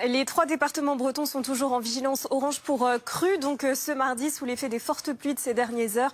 Les 3 départements bretons sont toujours en vigilance orange pour crue. Donc ce mardi, sous l'effet des fortes pluies de ces dernières heures,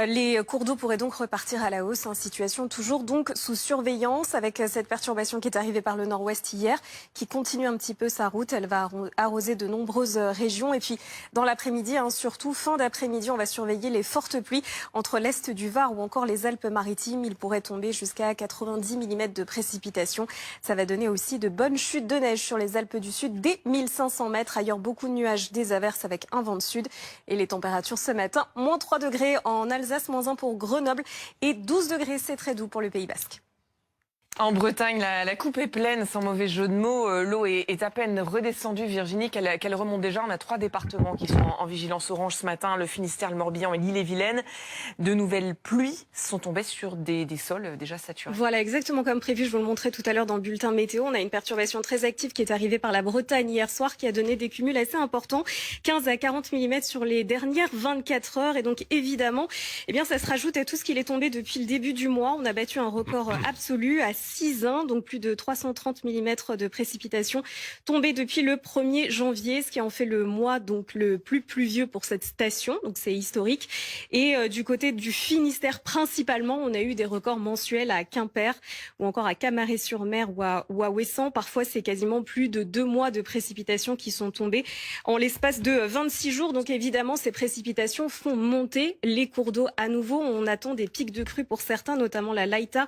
les cours d'eau pourraient donc repartir à la hausse. Situation toujours donc sous surveillance avec cette perturbation qui est arrivée par le nord-ouest hier, qui continue un petit peu sa route. Elle va arroser de nombreuses régions. Et puis dans l'après-midi, surtout fin d'après-midi, on va surveiller les fortes pluies entre l'est du Var ou encore les Alpes-Maritimes. Il pourrait tomber jusqu'à 90 mm de précipitations. Ça va donner aussi de bonnes chutes de neige sur les Alpes du Sud dès 1500 mètres. Ailleurs, beaucoup de nuages, des averses avec un vent de sud. Et les températures ce matin, moins 3 degrés en Alsace, moins 1 pour Grenoble et 12 degrés, c'est très doux pour le Pays Basque. En Bretagne, la coupe est pleine, sans mauvais jeu de mots. L'eau est à peine redescendue, Virginie, qu'elle remonte déjà. On a 3 départements qui sont en vigilance orange ce matin, le Finistère, le Morbihan et l'Ille-et-Vilaine. De nouvelles pluies sont tombées sur des sols déjà saturés. Voilà, exactement comme prévu. Je vous le montrais tout à l'heure dans le bulletin météo. On a une perturbation très active qui est arrivée par la Bretagne hier soir, qui a donné des cumuls assez importants, 15 à 40 mm sur les dernières 24 heures. Et donc, évidemment, ça se rajoute à tout ce qui est tombé depuis le début du mois. On a battu un record absolu à 6-1, donc plus de 330 mm de précipitations tombées depuis le 1er janvier, ce qui en fait le mois donc le plus pluvieux pour cette station. Donc, c'est historique. Et du côté du Finistère, principalement, on a eu des records mensuels à Quimper ou encore à Camaret-sur-Mer ou à Ouessant. Parfois, c'est quasiment plus de 2 mois de précipitations qui sont tombées en l'espace de 26 jours. Donc évidemment, ces précipitations font monter les cours d'eau à nouveau. On attend des pics de crue pour certains, notamment la Laïta,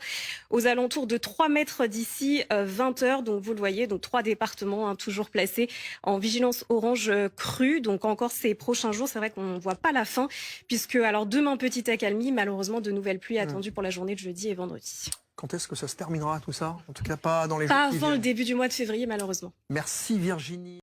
aux alentours de 3 mètres d'ici 20 heures. Donc vous le voyez, donc 3 départements toujours placés en vigilance orange crue. Donc encore ces prochains jours, c'est vrai qu'on ne voit pas la fin, puisque alors demain, petite accalmie, malheureusement de nouvelles pluies attendues pour la journée de jeudi et vendredi. Quand est-ce que ça se terminera tout ça? En tout cas pas dans les jours Pas qui avant le viennent. début du mois de février, malheureusement. Merci Virginie.